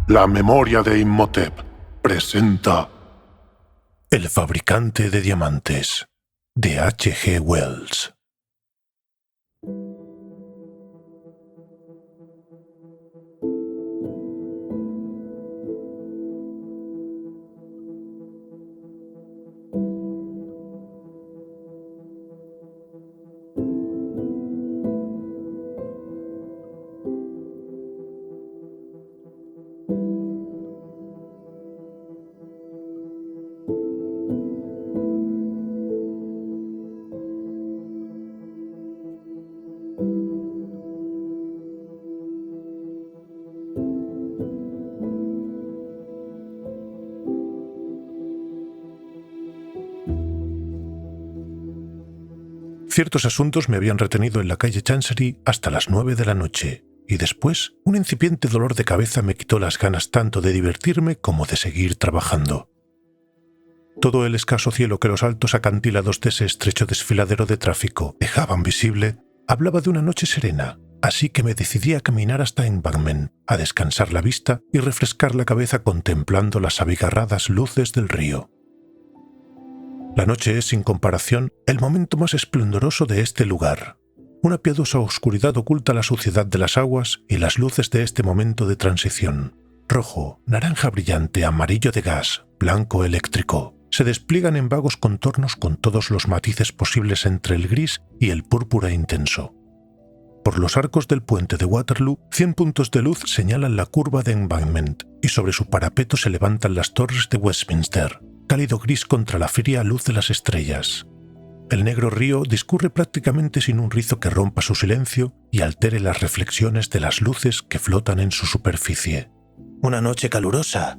La memoria de Imhotep presenta El fabricante de diamantes, de H.G. Wells. Ciertos asuntos me habían retenido en la calle Chancery hasta las 9 de la noche, y después un incipiente dolor de cabeza me quitó las ganas tanto de divertirme como de seguir trabajando. Todo el escaso cielo que los altos acantilados de ese estrecho desfiladero de tráfico dejaban visible hablaba de una noche serena, así que me decidí a caminar hasta Embankment, a descansar la vista y refrescar la cabeza contemplando las abigarradas luces del río. La noche es, sin comparación, el momento más esplendoroso de este lugar. Una piadosa oscuridad oculta la suciedad de las aguas y las luces de este momento de transición. Rojo, naranja brillante, amarillo de gas, blanco eléctrico, se despliegan en vagos contornos con todos los matices posibles entre el gris y el púrpura intenso. Por los arcos del puente de Waterloo, 100 puntos de luz señalan la curva de Embankment y sobre su parapeto se levantan las torres de Westminster, cálido gris contra la fría luz de las estrellas. El negro río discurre prácticamente sin un rizo que rompa su silencio y altere las reflexiones de las luces que flotan en su superficie. «Una noche calurosa»,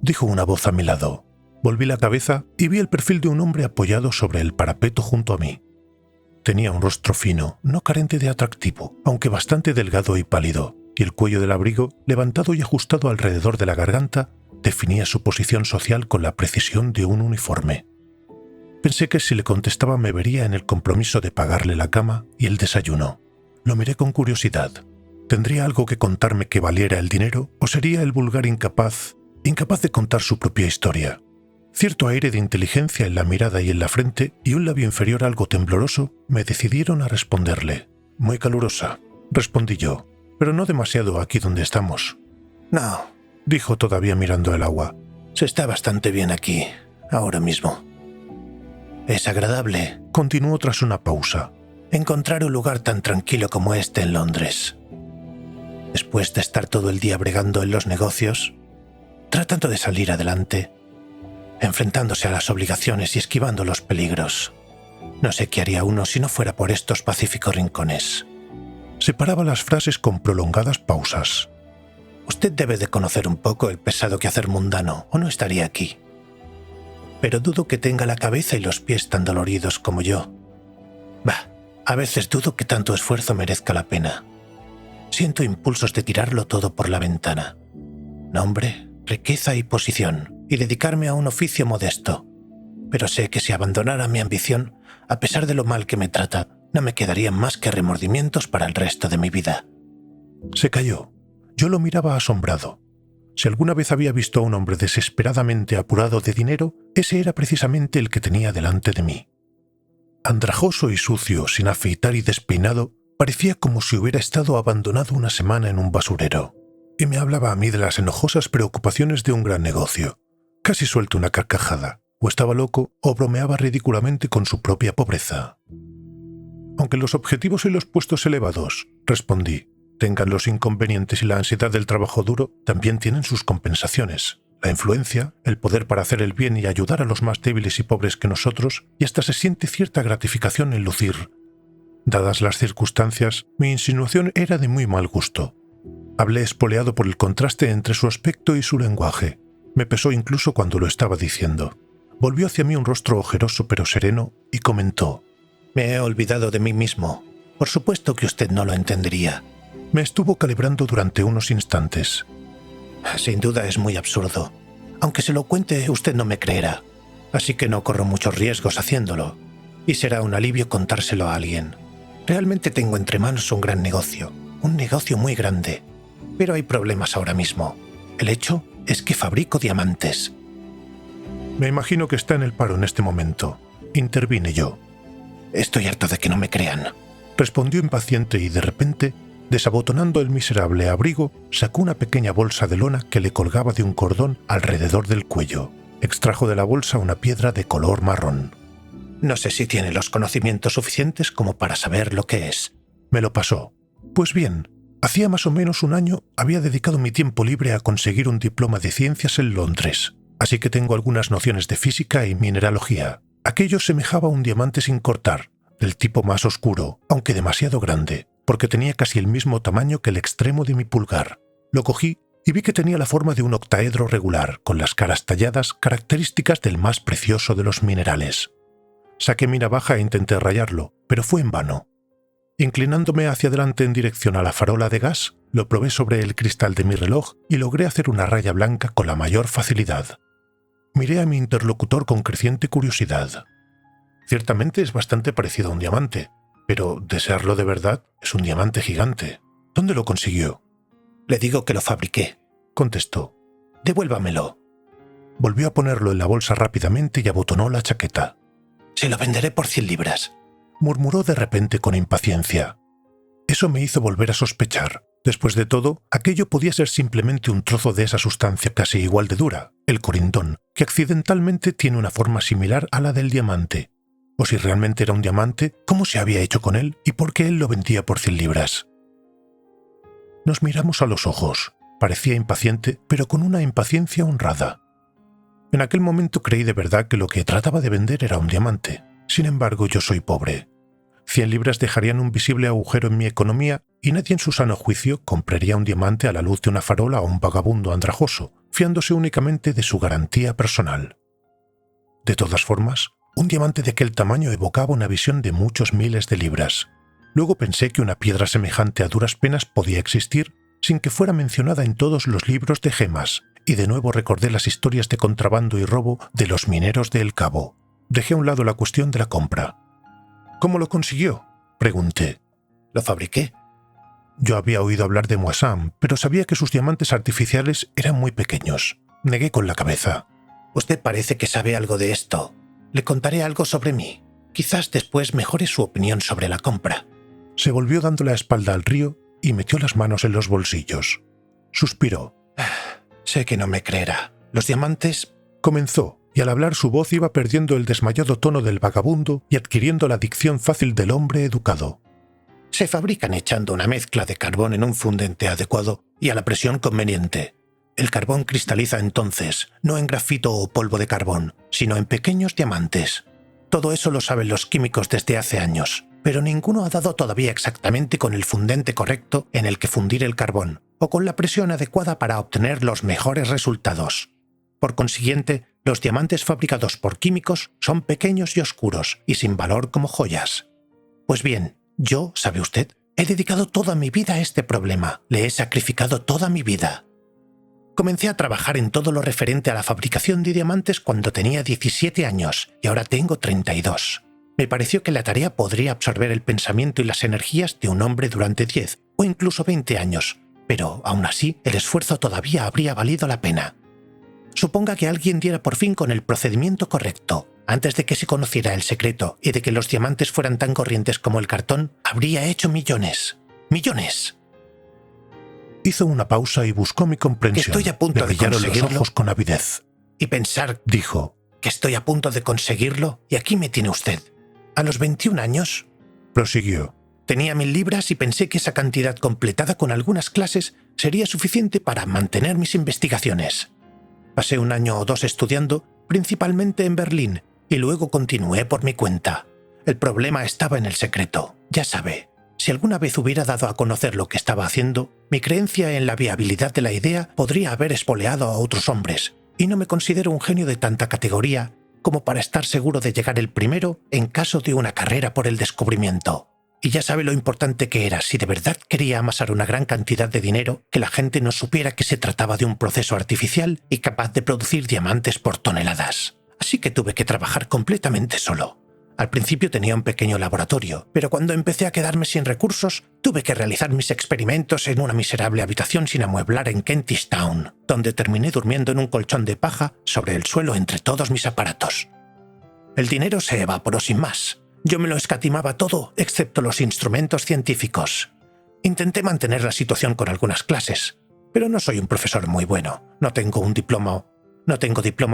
dijo una voz a mi lado. Volví la cabeza y vi el perfil de un hombre apoyado sobre el parapeto junto a mí. Tenía un rostro fino, no carente de atractivo, aunque bastante delgado y pálido, y el cuello del abrigo, levantado y ajustado alrededor de la garganta, definía su posición social con la precisión de un uniforme. Pensé que si le contestaba me vería en el compromiso de pagarle la cama y el desayuno. Lo miré con curiosidad. ¿Tendría algo que contarme que valiera el dinero o sería el vulgar incapaz de contar su propia historia? Cierto aire de inteligencia en la mirada y en la frente y un labio inferior algo tembloroso me decidieron a responderle. «Muy calurosa», respondí yo, «pero no demasiado aquí donde estamos». «No», dijo todavía mirando el agua. «Se está bastante bien aquí, ahora mismo». «Es agradable», continuó tras una pausa, «encontrar un lugar tan tranquilo como este en Londres. Después de estar todo el día bregando en los negocios, tratando de salir adelante, enfrentándose a las obligaciones y esquivando los peligros. No sé qué haría uno si no fuera por estos pacíficos rincones». Separaba las frases con prolongadas pausas. «Usted debe de conocer un poco el pesado quehacer mundano, o no estaría aquí. Pero dudo que tenga la cabeza y los pies tan doloridos como yo. A veces dudo que tanto esfuerzo merezca la pena. Siento impulsos de tirarlo todo por la ventana. Nombre, riqueza y posición, y dedicarme a un oficio modesto. Pero sé que si abandonara mi ambición, a pesar de lo mal que me trata, no me quedarían más que remordimientos para el resto de mi vida». Se calló. Yo lo miraba asombrado. Si alguna vez había visto a un hombre desesperadamente apurado de dinero, ese era precisamente el que tenía delante de mí. Andrajoso y sucio, sin afeitar y despeinado, parecía como si hubiera estado abandonado una semana en un basurero, y me hablaba a mí de las enojosas preocupaciones de un gran negocio. Casi suelto una carcajada. O estaba loco o bromeaba ridículamente con su propia pobreza. «Aunque los objetivos y los puestos elevados», respondí, «tengan los inconvenientes y la ansiedad del trabajo duro, también tienen sus compensaciones. La influencia, el poder para hacer el bien y ayudar a los más débiles y pobres que nosotros, y hasta se siente cierta gratificación en lucir». Dadas las circunstancias, mi insinuación era de muy mal gusto. Hablé espoleado por el contraste entre su aspecto y su lenguaje. Me pesó incluso cuando lo estaba diciendo. Volvió hacia mí un rostro ojeroso pero sereno y comentó: «Me he olvidado de mí mismo. Por supuesto que usted no lo entendería». Me estuvo calibrando durante unos instantes. «Sin duda es muy absurdo. Aunque se lo cuente, usted no me creerá. Así que no corro muchos riesgos haciéndolo. Y será un alivio contárselo a alguien. Realmente tengo entre manos un gran negocio. Un negocio muy grande. Pero hay problemas ahora mismo. El hecho es que fabrico diamantes. Me imagino que está en el paro en este momento. Intervine yo. Estoy harto de que no me crean. Respondió impaciente y de repente, desabotonando el miserable abrigo, sacó una pequeña bolsa de lona que le colgaba de un cordón alrededor del cuello. Extrajo de la bolsa una piedra de color marrón. No sé si tiene los conocimientos suficientes como para saber lo que es. Me lo pasó. Pues bien, hacía más o menos un año había dedicado mi tiempo libre a conseguir un diploma de ciencias en Londres, así que tengo algunas nociones de física y mineralogía. Aquello semejaba un diamante sin cortar, del tipo más oscuro, aunque demasiado grande, porque tenía casi el mismo tamaño que el extremo de mi pulgar. Lo cogí y vi que tenía la forma de un octaedro regular, con las caras talladas, características del más precioso de los minerales. Saqué mi navaja e intenté rayarlo, pero fue en vano. Inclinándome hacia adelante en dirección a la farola de gas, lo probé sobre el cristal de mi reloj y logré hacer una raya blanca con la mayor facilidad. Miré a mi interlocutor con creciente curiosidad. Ciertamente es bastante parecido a un diamante, pero, de serlo de verdad, es un diamante gigante. ¿Dónde lo consiguió? Le digo que lo fabriqué, contestó. Devuélvamelo. Volvió a ponerlo en la bolsa rápidamente y abotonó la chaqueta. Se lo venderé por 100 libras, murmuró de repente con impaciencia. Eso me hizo volver a sospechar. Después de todo, aquello podía ser simplemente un trozo de esa sustancia casi igual de dura, el corindón, que accidentalmente tiene una forma similar a la del diamante. O si realmente era un diamante, ¿cómo se había hecho con él y por qué él lo vendía por 100 libras? Nos miramos a los ojos. Parecía impaciente, pero con una impaciencia honrada. En aquel momento creí de verdad que lo que trataba de vender era un diamante. Sin embargo, yo soy pobre. 100 libras dejarían un visible agujero en mi economía y nadie en su sano juicio compraría un diamante a la luz de una farola a un vagabundo andrajoso, fiándose únicamente de su garantía personal. De todas formas, un diamante de aquel tamaño evocaba una visión de muchos miles de libras. Luego pensé que una piedra semejante a duras penas podía existir sin que fuera mencionada en todos los libros de gemas, y de nuevo recordé las historias de contrabando y robo de los mineros de El Cabo. Dejé a un lado la cuestión de la compra. ¿Cómo lo consiguió?, pregunté. Lo fabriqué. Yo había oído hablar de Moissan, pero sabía que sus diamantes artificiales eran muy pequeños. Negué con la cabeza. Usted parece que sabe algo de esto. Le contaré algo sobre mí. Quizás después mejore su opinión sobre la compra. Se volvió dando la espalda al río y metió las manos en los bolsillos. Suspiró. Sé que no me creerá. Los diamantes... Comenzó, y al hablar su voz iba perdiendo el desmayado tono del vagabundo y adquiriendo la dicción fácil del hombre educado. Se fabrican echando una mezcla de carbón en un fundente adecuado y a la presión conveniente. El carbón cristaliza entonces, no en grafito o polvo de carbón, sino en pequeños diamantes. Todo eso lo saben los químicos desde hace años, pero ninguno ha dado todavía exactamente con el fundente correcto en el que fundir el carbón, o con la presión adecuada para obtener los mejores resultados. Por consiguiente, los diamantes fabricados por químicos son pequeños y oscuros y sin valor como joyas. Pues bien, yo, ¿sabe usted?, he dedicado toda mi vida a este problema, le he sacrificado toda mi vida. Comencé a trabajar en todo lo referente a la fabricación de diamantes cuando tenía 17 años y ahora tengo 32. Me pareció que la tarea podría absorber el pensamiento y las energías de un hombre durante 10 o incluso 20 años, pero aún así el esfuerzo todavía habría valido la pena. Suponga que alguien diera por fin con el procedimiento correcto. Antes de que se conociera el secreto y de que los diamantes fueran tan corrientes como el cartón, habría hecho millones. ¡Millones! Hizo una pausa y buscó mi comprensión. Que estoy a punto de conseguirlo. Los ojos con avidez. Y pensar, dijo, que estoy a punto de conseguirlo y aquí me tiene usted. A los 21 años, prosiguió, tenía 1000 libras y pensé que esa cantidad completada con algunas clases sería suficiente para mantener mis investigaciones. Pasé 1 año o 2 estudiando, principalmente en Berlín, y luego continué por mi cuenta. El problema estaba en el secreto, ya sabe. Si alguna vez hubiera dado a conocer lo que estaba haciendo, mi creencia en la viabilidad de la idea podría haber espoleado a otros hombres, y no me considero un genio de tanta categoría como para estar seguro de llegar el primero en caso de una carrera por el descubrimiento. Y ya sabe lo importante que era, si de verdad quería amasar una gran cantidad de dinero, que la gente no supiera que se trataba de un proceso artificial y capaz de producir diamantes por toneladas. Así que tuve que trabajar completamente solo. Al principio tenía un pequeño laboratorio, pero cuando empecé a quedarme sin recursos, tuve que realizar mis experimentos en una miserable habitación sin amueblar en Kentish Town, donde terminé durmiendo en un colchón de paja sobre el suelo entre todos mis aparatos. El dinero se evaporó sin más. Yo me lo escatimaba todo, excepto los instrumentos científicos. Intenté mantener la situación con algunas clases, pero no soy un profesor muy bueno. No tengo diploma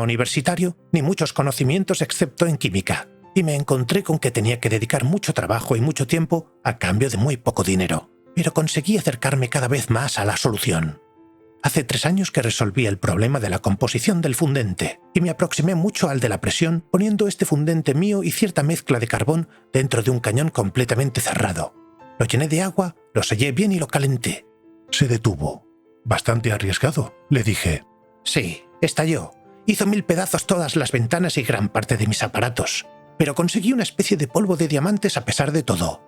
universitario, ni muchos conocimientos excepto en química. Y me encontré con que tenía que dedicar mucho trabajo y mucho tiempo a cambio de muy poco dinero. Pero conseguí acercarme cada vez más a la solución. Hace 3 años que resolví el problema de la composición del fundente y me aproximé mucho al de la presión poniendo este fundente mío y cierta mezcla de carbón dentro de un cañón completamente cerrado. Lo llené de agua, lo sellé bien y lo calenté. Se detuvo. Bastante arriesgado, le dije. Sí, estalló. Hizo 1000 pedazos todas las ventanas y gran parte de mis aparatos. Pero conseguí una especie de polvo de diamantes a pesar de todo.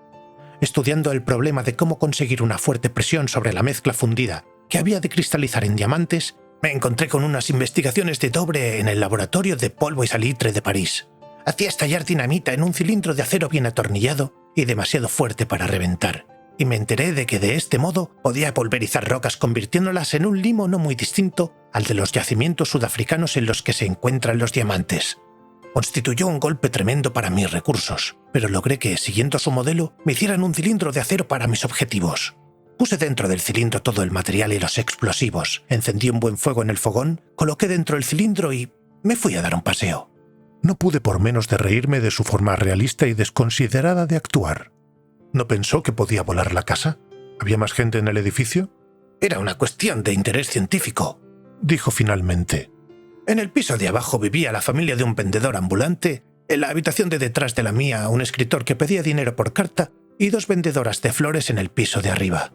Estudiando el problema de cómo conseguir una fuerte presión sobre la mezcla fundida que había de cristalizar en diamantes, me encontré con unas investigaciones de Dobre en el laboratorio de polvo y salitre de París. Hacía estallar dinamita en un cilindro de acero bien atornillado y demasiado fuerte para reventar, y me enteré de que de este modo podía pulverizar rocas convirtiéndolas en un limo no muy distinto al de los yacimientos sudafricanos en los que se encuentran los diamantes. Constituyó un golpe tremendo para mis recursos, pero logré que, siguiendo su modelo, me hicieran un cilindro de acero para mis objetivos. Puse dentro del cilindro todo el material y los explosivos, encendí un buen fuego en el fogón, coloqué dentro el cilindro y me fui a dar un paseo. No pude por menos de reírme de su forma realista y desconsiderada de actuar. ¿No pensó que podía volar la casa? ¿Había más gente en el edificio? Era una cuestión de interés científico, dijo finalmente. En el piso de abajo vivía la familia de un vendedor ambulante, en la habitación de detrás de la mía un escritor que pedía dinero por carta y 2 vendedoras de flores en el piso de arriba.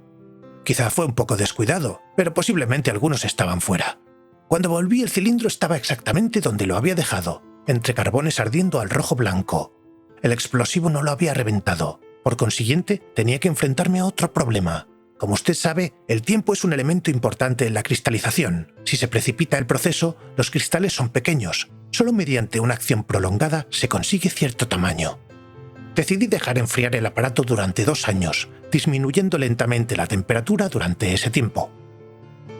Quizá fue un poco descuidado, pero posiblemente algunos estaban fuera. Cuando volví el cilindro estaba exactamente donde lo había dejado, entre carbones ardiendo al rojo blanco. El explosivo no lo había reventado. Por consiguiente, tenía que enfrentarme a otro problema. Como usted sabe, el tiempo es un elemento importante en la cristalización. Si se precipita el proceso, los cristales son pequeños. Solo mediante una acción prolongada se consigue cierto tamaño. Decidí dejar enfriar el aparato durante 2 años, disminuyendo lentamente la temperatura durante ese tiempo.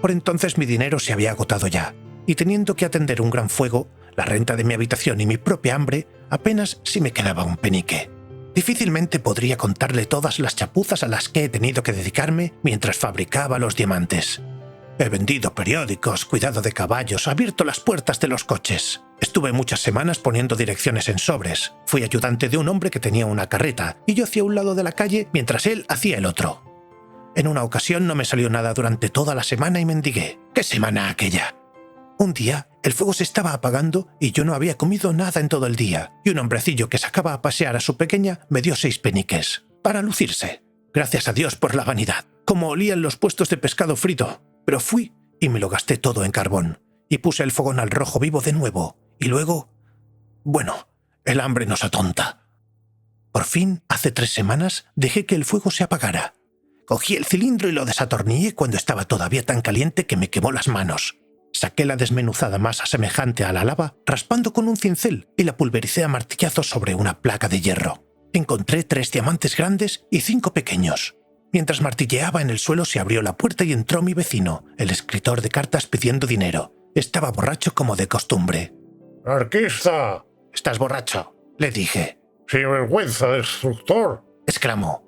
Por entonces mi dinero se había agotado ya, y teniendo que atender un gran fuego, la renta de mi habitación y mi propia hambre, apenas si me quedaba un penique. Difícilmente podría contarle todas las chapuzas a las que he tenido que dedicarme mientras fabricaba los diamantes. He vendido periódicos, cuidado de caballos, abierto las puertas de los coches. Estuve muchas semanas poniendo direcciones en sobres. Fui ayudante de un hombre que tenía una carreta y yo hacía un lado de la calle mientras él hacía el otro. En una ocasión no me salió nada durante toda la semana y mendigué. ¿Qué semana aquella? Un día, el fuego se estaba apagando y yo no había comido nada en todo el día, y un hombrecillo que sacaba a pasear a su pequeña me dio 6 peniques, para lucirse. Gracias a Dios por la vanidad, como olían los puestos de pescado frito. Pero fui y me lo gasté todo en carbón, y puse el fogón al rojo vivo de nuevo, y luego... Bueno, el hambre nos atonta. Por fin, hace 3 semanas, dejé que el fuego se apagara. Cogí el cilindro y lo desatornillé cuando estaba todavía tan caliente que me quemó las manos. Saqué la desmenuzada masa semejante a la lava, raspando con un cincel, y la pulvericé a martillazos sobre una placa de hierro. Encontré 3 diamantes grandes y 5 pequeños. Mientras martilleaba en el suelo se abrió la puerta y entró mi vecino, el escritor de cartas pidiendo dinero. Estaba borracho como de costumbre. ¡Anarquista! «¿Estás borracho?», le dije. ¡Sinvergüenza, destructor!, exclamó.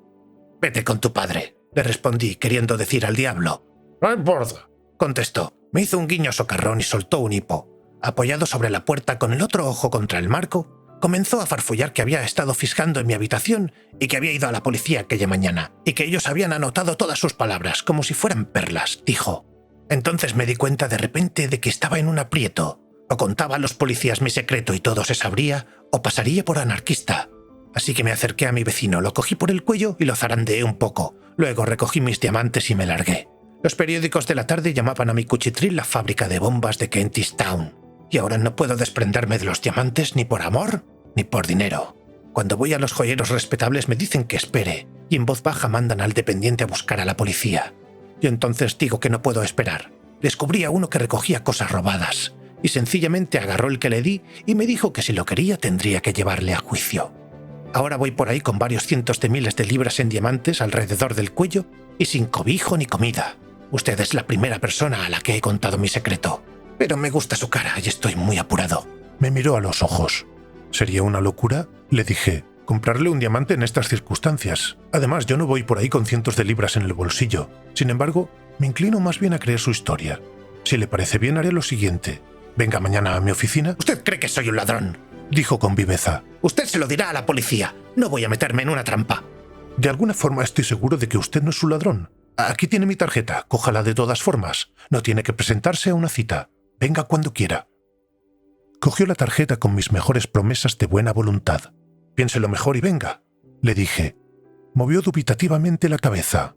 «Vete con tu padre», le respondí, queriendo decir al diablo. «No importa», contestó. Me hizo un guiño socarrón y soltó un hipo. Apoyado sobre la puerta con el otro ojo contra el marco, comenzó a farfullar que había estado fisgando en mi habitación y que había ido a la policía aquella mañana, y que ellos habían anotado todas sus palabras, como si fueran perlas, dijo. Entonces me di cuenta de repente de que estaba en un aprieto. O contaba a los policías mi secreto y todo se sabría, o pasaría por anarquista. Así que me acerqué a mi vecino, lo cogí por el cuello y lo zarandeé un poco. Luego recogí mis diamantes y me largué. Los periódicos de la tarde llamaban a mi cuchitril la fábrica de bombas de Kentish Town. Y ahora no puedo desprenderme de los diamantes ni por amor ni por dinero. Cuando voy a los joyeros respetables me dicen que espere, y en voz baja mandan al dependiente a buscar a la policía. Yo entonces digo que no puedo esperar. Descubrí a uno que recogía cosas robadas, y sencillamente agarró el que le di y me dijo que si lo quería tendría que llevarle a juicio. Ahora voy por ahí con varios cientos de miles de libras en diamantes alrededor del cuello y sin cobijo ni comida. Usted es la primera persona a la que he contado mi secreto. Pero me gusta su cara y estoy muy apurado. Me miró a los ojos. ¿Sería una locura? Le dije. Comprarle un diamante en estas circunstancias. Además, yo no voy por ahí con cientos de libras en el bolsillo. Sin embargo, me inclino más bien a creer su historia. Si le parece bien, haré lo siguiente. Venga mañana a mi oficina. ¿Usted cree que soy un ladrón?, dijo con viveza. Usted se lo dirá a la policía. No voy a meterme en una trampa. De alguna forma estoy seguro de que usted no es un ladrón. Aquí tiene mi tarjeta. Cójala de todas formas. No tiene que presentarse a una cita. Venga cuando quiera. Cogió la tarjeta con mis mejores promesas de buena voluntad. Piénselo mejor y venga, le dije. Movió dubitativamente la cabeza.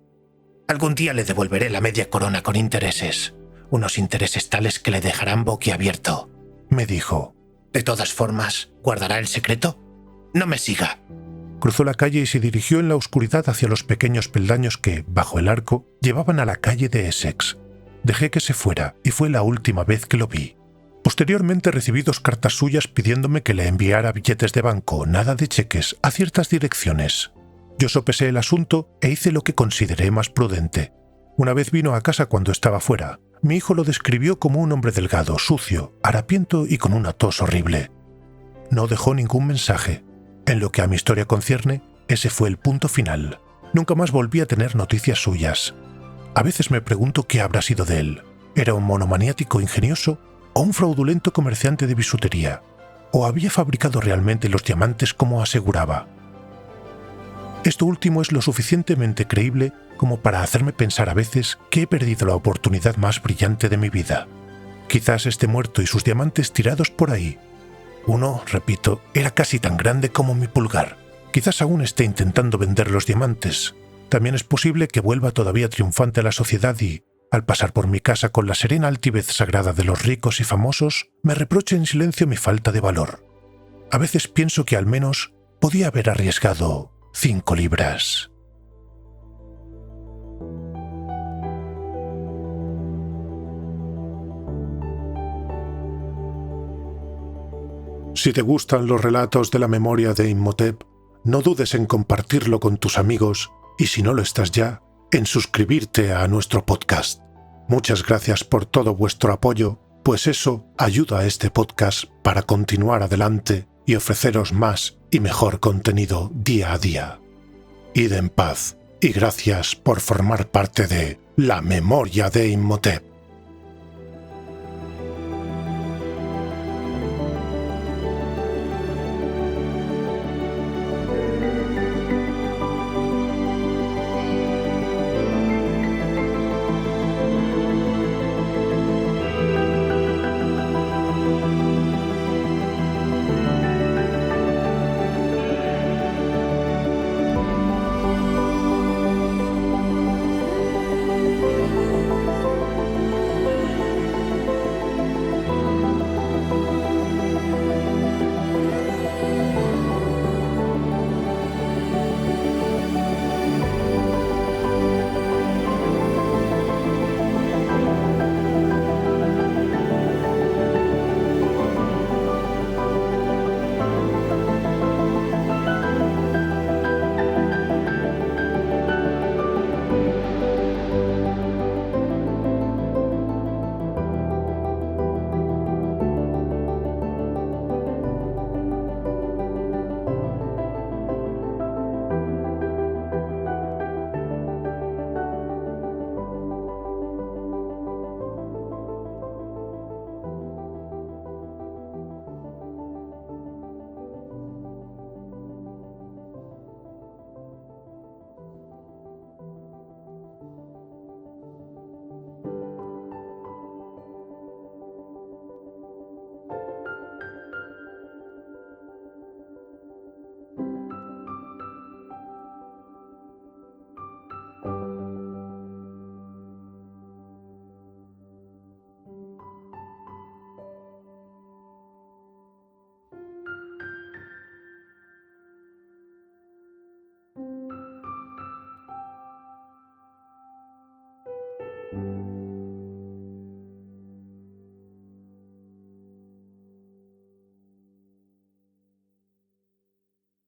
Algún día le devolveré la media corona con intereses. Unos intereses tales que le dejarán boquiabierto, me dijo. De todas formas, ¿guardará el secreto? No me siga. Cruzó la calle y se dirigió en la oscuridad hacia los pequeños peldaños que, bajo el arco, llevaban a la calle de Essex. Dejé que se fuera y fue la última vez que lo vi. Posteriormente recibí 2 cartas suyas pidiéndome que le enviara billetes de banco, nada de cheques, a ciertas direcciones. Yo sopesé el asunto e hice lo que consideré más prudente. Una vez vino a casa cuando estaba fuera. Mi hijo lo describió como un hombre delgado, sucio, harapiento y con una tos horrible. No dejó ningún mensaje. En lo que a mi historia concierne, ese fue el punto final. Nunca más volví a tener noticias suyas. A veces me pregunto qué habrá sido de él. ¿Era un monomaniático ingenioso o un fraudulento comerciante de bisutería? ¿O había fabricado realmente los diamantes como aseguraba? Esto último es lo suficientemente creíble como para hacerme pensar a veces que he perdido la oportunidad más brillante de mi vida. Quizás esté muerto y sus diamantes tirados por ahí. Uno, repito, era casi tan grande como mi pulgar. Quizás aún esté intentando vender los diamantes. También es posible que vuelva todavía triunfante a la sociedad y, al pasar por mi casa con la serena altivez sagrada de los ricos y famosos, me reproche en silencio mi falta de valor. A veces pienso que al menos podía haber arriesgado 5 libras. Si te gustan los relatos de la memoria de Imhotep, no dudes en compartirlo con tus amigos y, si no lo estás ya, en suscribirte a nuestro podcast. Muchas gracias por todo vuestro apoyo, pues eso ayuda a este podcast para continuar adelante y ofreceros más y mejor contenido día a día. Id en paz y gracias por formar parte de La Memoria de Imhotep.